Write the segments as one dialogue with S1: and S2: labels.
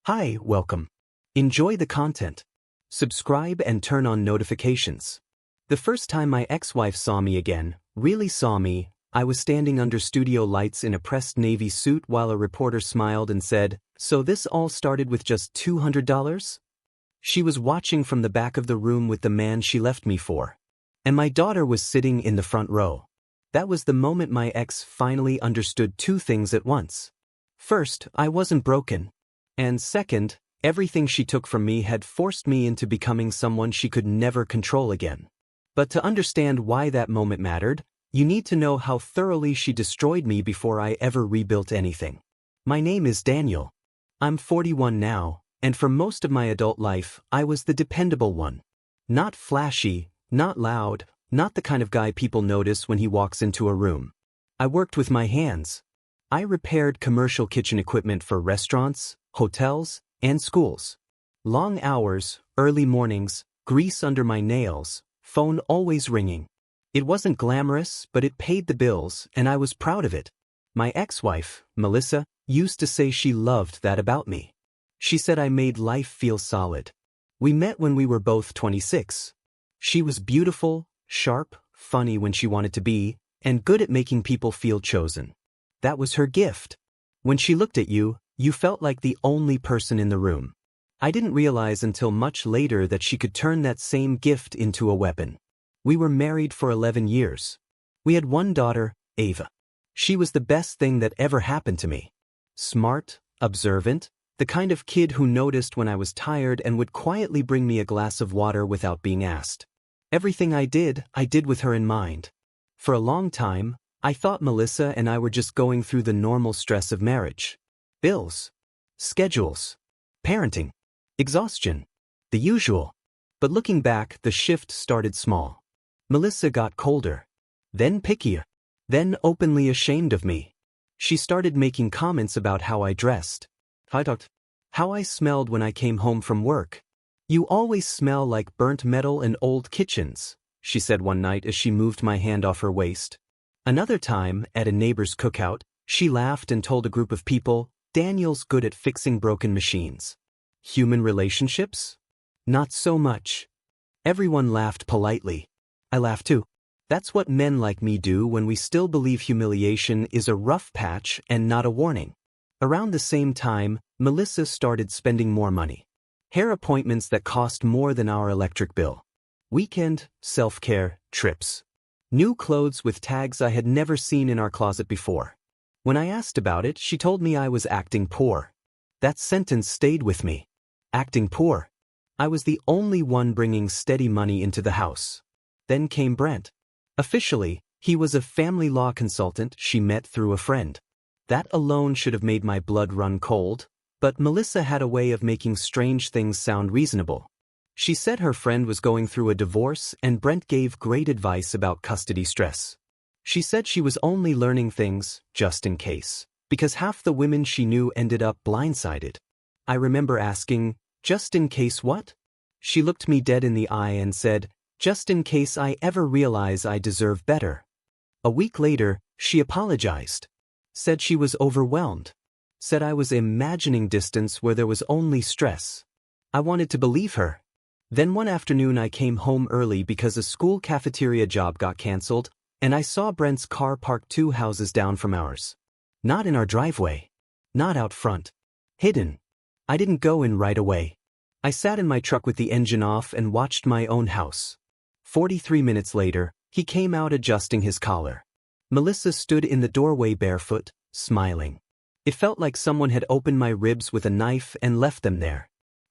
S1: Hi, welcome. Enjoy the content. Subscribe and turn on notifications. The first time my ex-wife saw me again, really saw me, I was standing under studio lights in a pressed navy suit while a reporter smiled and said, "So this all started with just $200? She was watching from the back of the room with the man she left me for. And my daughter was sitting in the front row. That was the moment my ex finally understood two things at once. First, I wasn't broken. And second, everything she took from me had forced me into becoming someone she could never control again. But to understand why that moment mattered, you need to know how thoroughly she destroyed me before I ever rebuilt anything. My name is Daniel. I'm 41 now, and for most of my adult life, I was the dependable one. Not flashy, not loud, not the kind of guy people notice when he walks into a room. I worked with my hands. I repaired commercial kitchen equipment for restaurants, hotels, and schools. Long hours, early mornings, grease under my nails, phone always ringing. It wasn't glamorous, but it paid the bills, and I was proud of it. My ex-wife, Melissa, used to say she loved that about me. She said I made life feel solid. We met when we were both 26. She was beautiful, sharp, funny when she wanted to be, and good at making people feel chosen. That was her gift. When she looked at you, you felt like the only person in the room. I didn't realize until much later that she could turn that same gift into a weapon. We were married for 11 years. We had one daughter, Ava. She was the best thing that ever happened to me. Smart, observant, the kind of kid who noticed when I was tired and would quietly bring me a glass of water without being asked. Everything I did with her in mind. For a long time, I thought Melissa and I were just going through the normal stress of marriage. Bills, schedules, parenting, exhaustion, the usual. But looking back, the shift started small. Melissa got colder, then pickier, then openly ashamed of me. She started making comments about how I dressed. How I smelled when I came home from work. "You always smell like burnt metal and old kitchens," she said one night as she moved my hand off her waist. Another time, at a neighbor's cookout, she laughed and told a group of people, "Daniel's good at fixing broken machines." Human relationships? Not so much. Everyone laughed politely. I laughed too. That's what men like me do when we still believe humiliation is a rough patch and not a warning. Around the same time, Melissa started spending more money. Hair appointments that cost more than our electric bill. Weekend, self-care, trips. New clothes with tags I had never seen in our closet before. When I asked about it, she told me I was acting poor. That sentence stayed with me. Acting poor. I was the only one bringing steady money into the house. Then came Brent. Officially, he was a family law consultant she met through a friend. That alone should have made my blood run cold, but Melissa had a way of making strange things sound reasonable. She said her friend was going through a divorce and Brent gave great advice about custody stress. She said she was only learning things, just in case, because half the women she knew ended up blindsided. I remember asking, "Just in case what?" She looked me dead in the eye and said, "Just in case I ever realize I deserve better." A week later, she apologized. Said she was overwhelmed. Said I was imagining distance where there was only stress. I wanted to believe her. Then one afternoon I came home early because a school cafeteria job got canceled, and I saw Brent's car parked 2 houses down from ours. Not in our driveway. Not out front. Hidden. I didn't go in right away. I sat in my truck with the engine off and watched my own house. 43 minutes later, he came out adjusting his collar. Melissa stood in the doorway barefoot, smiling. It felt like someone had opened my ribs with a knife and left them there.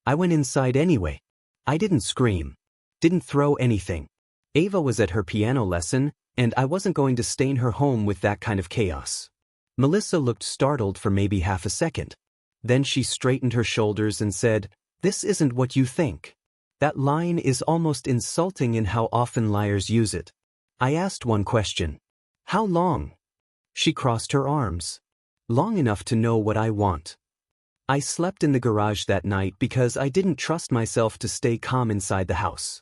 S1: I went inside anyway. I didn't scream. Didn't throw anything. Ava was at her piano lesson, and I wasn't going to stain her home with that kind of chaos. Melissa looked startled for maybe half a second. Then she straightened her shoulders and said, "This isn't what you think." That line is almost insulting in how often liars use it. I asked one question. "How long?" She crossed her arms. "Long enough to know what I want." I slept in the garage that night because I didn't trust myself to stay calm inside the house.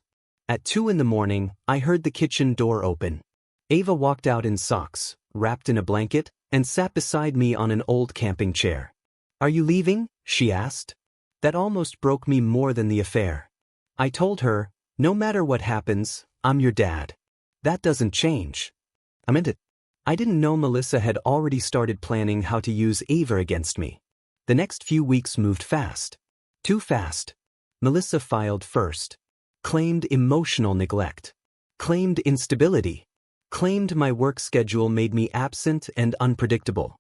S1: At 2 in the morning, I heard the kitchen door open. Ava walked out in socks, wrapped in a blanket, and sat beside me on an old camping chair. "Are you leaving?" she asked. That almost broke me more than the affair. I told her, no matter what happens, I'm your dad. That doesn't change. I meant it. I didn't know Melissa had already started planning how to use Ava against me. The next few weeks moved fast. Too fast. Melissa filed first. Claimed emotional neglect. Claimed instability. Claimed my work schedule made me absent and unpredictable.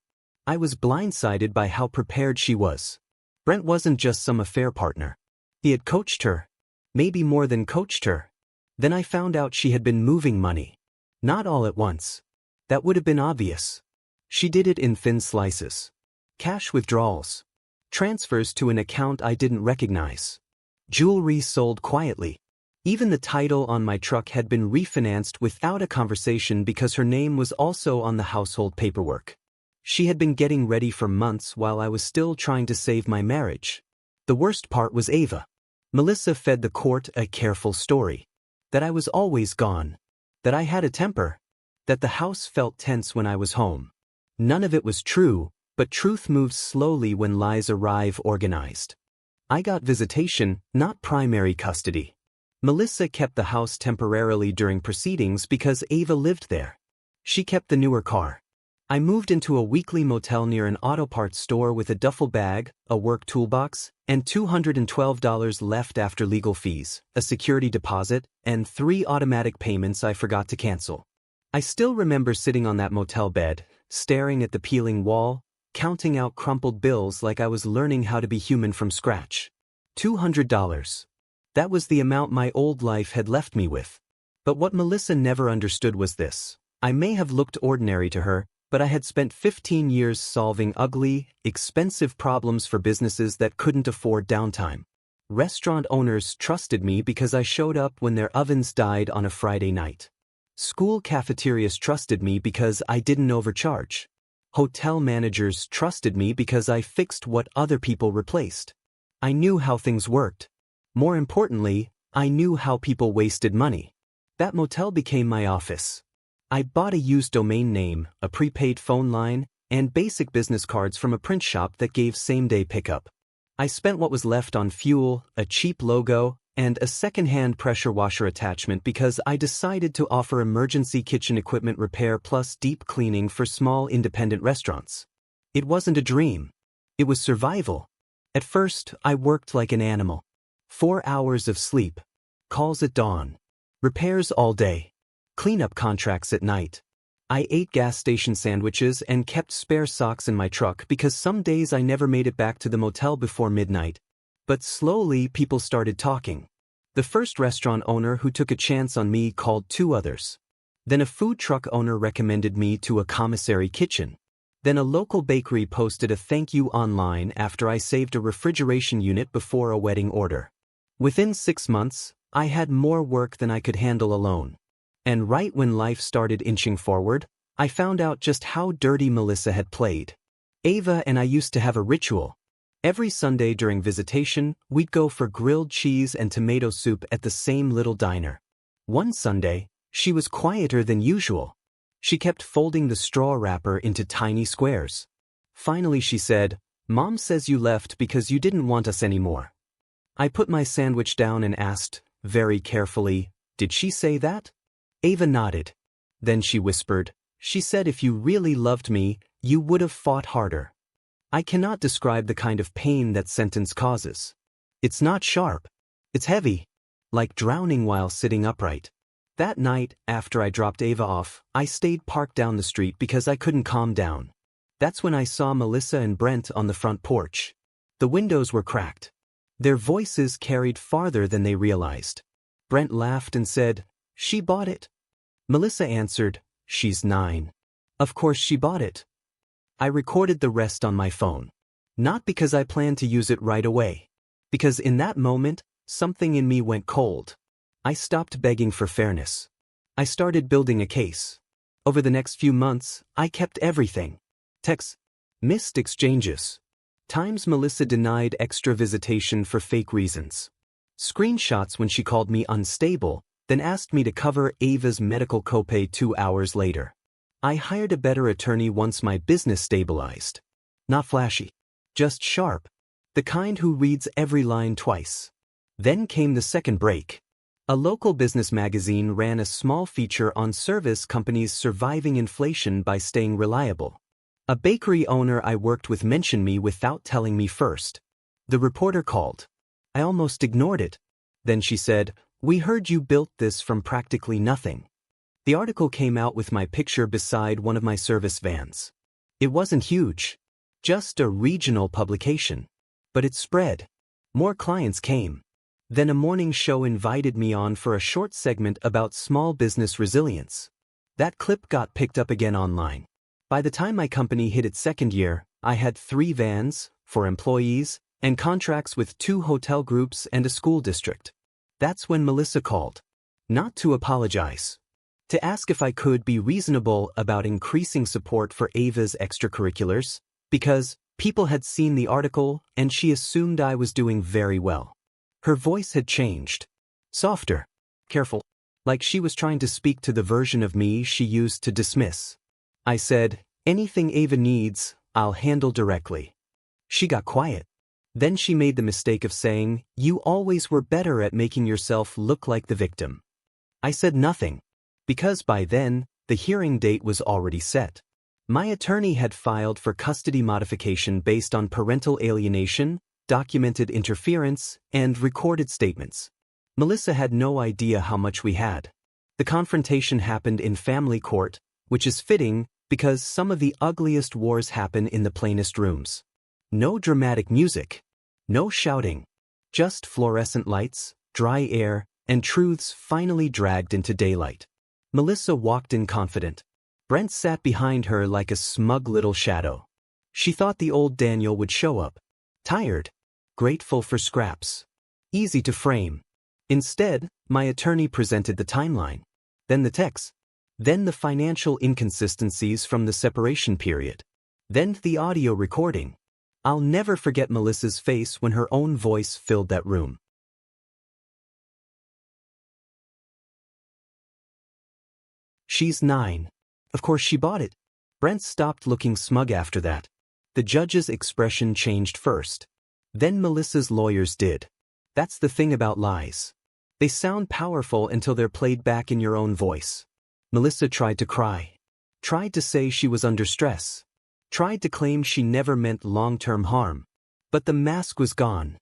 S1: I was blindsided by how prepared she was. Brent wasn't just some affair partner. He had coached her. Maybe more than coached her. Then I found out she had been moving money. Not all at once. That would have been obvious. She did it in thin slices. Cash withdrawals. Transfers to an account I didn't recognize. Jewelry sold quietly. Even the title on my truck had been refinanced without a conversation because her name was also on the household paperwork. She had been getting ready for months while I was still trying to save my marriage. The worst part was Ava. Melissa fed the court a careful story. That I was always gone. That I had a temper. That the house felt tense when I was home. None of it was true, but truth moves slowly when lies arrive organized. I got visitation, not primary custody. Melissa kept the house temporarily during proceedings because Ava lived there. She kept the newer car. I moved into a weekly motel near an auto parts store with a duffel bag, a work toolbox, and $212 left after legal fees, a security deposit, and 3 automatic payments I forgot to cancel. I still remember sitting on that motel bed, staring at the peeling wall, counting out crumpled bills like I was learning how to be human from scratch. $200. That was the amount my old life had left me with. But what Melissa never understood was this. I may have looked ordinary to her, but I had spent 15 years solving ugly, expensive problems for businesses that couldn't afford downtime. Restaurant owners trusted me because I showed up when their ovens died on a Friday night. School cafeterias trusted me because I didn't overcharge. Hotel managers trusted me because I fixed what other people replaced. I knew how things worked. More importantly, I knew how people wasted money. That motel became my office. I bought a used domain name, a prepaid phone line, and basic business cards from a print shop that gave same-day pickup. I spent what was left on fuel, a cheap logo, and a second-hand pressure washer attachment because I decided to offer emergency kitchen equipment repair plus deep cleaning for small independent restaurants. It wasn't a dream. It was survival. At first, I worked like an animal. 4 hours of sleep. Calls at dawn. Repairs all day. Cleanup contracts at night. I ate gas station sandwiches and kept spare socks in my truck because some days I never made it back to the motel before midnight. But slowly people started talking. The first restaurant owner who took a chance on me called 2 others. Then a food truck owner recommended me to a commissary kitchen. Then a local bakery posted a thank you online after I saved a refrigeration unit before a wedding order. Within 6 months, I had more work than I could handle alone. And right when life started inching forward, I found out just how dirty Melissa had played. Ava and I used to have a ritual. Every Sunday during visitation, we'd go for grilled cheese and tomato soup at the same little diner. One Sunday, she was quieter than usual. She kept folding the straw wrapper into tiny squares. Finally she said, "Mom says you left because you didn't want us anymore." I put my sandwich down and asked, very carefully, "Did she say that?" Ava nodded. Then she whispered, "She said if you really loved me, you would have fought harder." I cannot describe the kind of pain that sentence causes. It's not sharp. It's heavy. Like drowning while sitting upright. That night, after I dropped Ava off, I stayed parked down the street because I couldn't calm down. That's when I saw Melissa and Brent on the front porch. The windows were cracked. Their voices carried farther than they realized. Brent laughed and said, "She bought it." Melissa answered, "She's 9. Of course she bought it." I recorded the rest on my phone. Not because I planned to use it right away. Because in that moment, something in me went cold. I stopped begging for fairness. I started building a case. Over the next few months, I kept everything. Texts, missed exchanges. Times Melissa denied extra visitation for fake reasons. Screenshots when she called me unstable, then asked me to cover Ava's medical copay 2 hours later. I hired a better attorney once my business stabilized. Not flashy. Just sharp. The kind who reads every line twice. Then came the second break. A local business magazine ran a small feature on service companies surviving inflation by staying reliable. A bakery owner I worked with mentioned me without telling me first. The reporter called. I almost ignored it. Then she said, "We heard you built this from practically nothing." The article came out with my picture beside one of my service vans. It wasn't huge. Just a regional publication. But it spread. More clients came. Then a morning show invited me on for a short segment about small business resilience. That clip got picked up again online. By the time my company hit its second year, I had 3 vans, for employees, and contracts with 2 hotel groups and a school district. That's when Melissa called. Not to apologize. To ask if I could be reasonable about increasing support for Ava's extracurriculars, because people had seen the article and she assumed I was doing very well. Her voice had changed. Softer. Careful. Like she was trying to speak to the version of me she used to dismiss. I said, "Anything Ava needs, I'll handle directly." She got quiet. Then she made the mistake of saying, "You always were better at making yourself look like the victim." I said nothing. Because by then, the hearing date was already set. My attorney had filed for custody modification based on parental alienation, documented interference, and recorded statements. Melissa had no idea how much we had. The confrontation happened in family court, which is fitting because some of the ugliest wars happen in the plainest rooms. No dramatic music. No shouting. Just fluorescent lights, dry air, and truths finally dragged into daylight. Melissa walked in confident. Brent sat behind her like a smug little shadow. She thought the old Daniel would show up. Tired. Grateful for scraps. Easy to frame. Instead, my attorney presented the timeline. Then the text. Then the financial inconsistencies from the separation period. Then the audio recording. I'll never forget Melissa's face when her own voice filled that room. She's 9. Of course she bought it. Brent stopped looking smug after that. The judge's expression changed first. Then Melissa's lawyers did. That's the thing about lies. They sound powerful until they're played back in your own voice. Melissa tried to cry. Tried to say she was under stress. Tried to claim she never meant long-term harm. But the mask was gone.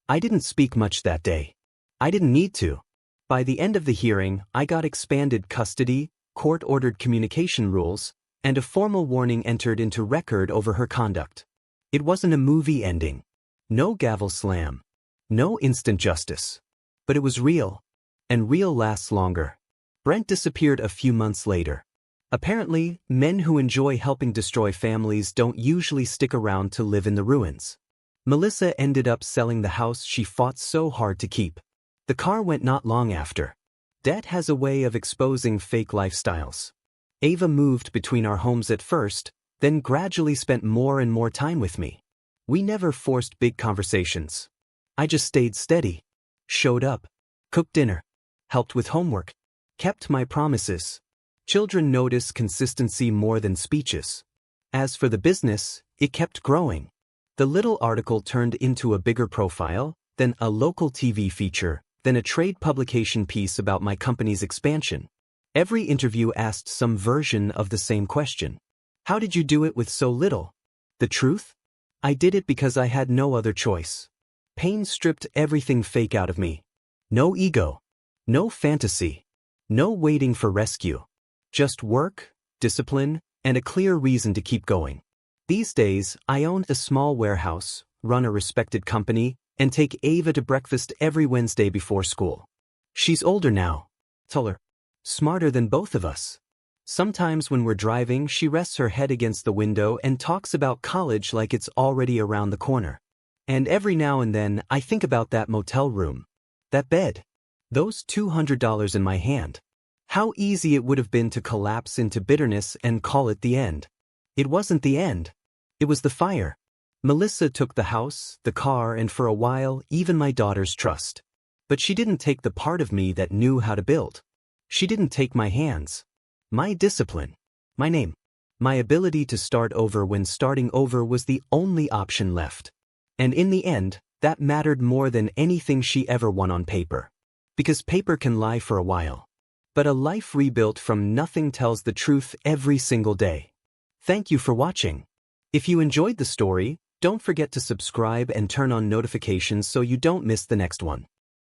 S1: I didn't speak much that day. I didn't need to. By the end of the hearing, I got expanded custody, court-ordered communication rules, and a formal warning entered into record over her conduct. It wasn't a movie ending. No gavel slam. No instant justice. But it was real. And real lasts longer. Brent disappeared a few months later. Apparently, men who enjoy helping destroy families don't usually stick around to live in the ruins. Melissa ended up selling the house she fought so hard to keep. The car went not long after. Debt has a way of exposing fake lifestyles. Ava moved between our homes at first, then gradually spent more and more time with me. We never forced big conversations. I just stayed steady. Showed up. Cooked dinner. Helped with homework. Kept my promises. Children notice consistency more than speeches. As for the business, it kept growing. The little article turned into a bigger profile, then a local TV feature, then a trade publication piece about my company's expansion. Every interview asked some version of the same question. How did you do it with so little? The truth? I did it because I had no other choice. Pain stripped everything fake out of me. No ego. No fantasy. No waiting for rescue. Just work, discipline, and a clear reason to keep going. These days, I own a small warehouse, run a respected company, and take Ava to breakfast every Wednesday before school. She's older now. Taller. Smarter than both of us. Sometimes when we're driving, she rests her head against the window and talks about college like it's already around the corner. And every now and then, I think about that motel room. That bed. Those $200 in my hand. How easy it would have been to collapse into bitterness and call it the end. It wasn't the end. It was the fire. Melissa took the house, the car, and for a while, even my daughter's trust. But she didn't take the part of me that knew how to build. She didn't take my hands. My discipline. My name. My ability to start over when starting over was the only option left. And in the end, that mattered more than anything she ever won on paper. Because paper can lie for a while. But a life rebuilt from nothing tells the truth every single day. Thank you for watching. If you enjoyed the story, don't forget to subscribe and turn on notifications so you don't miss the next one.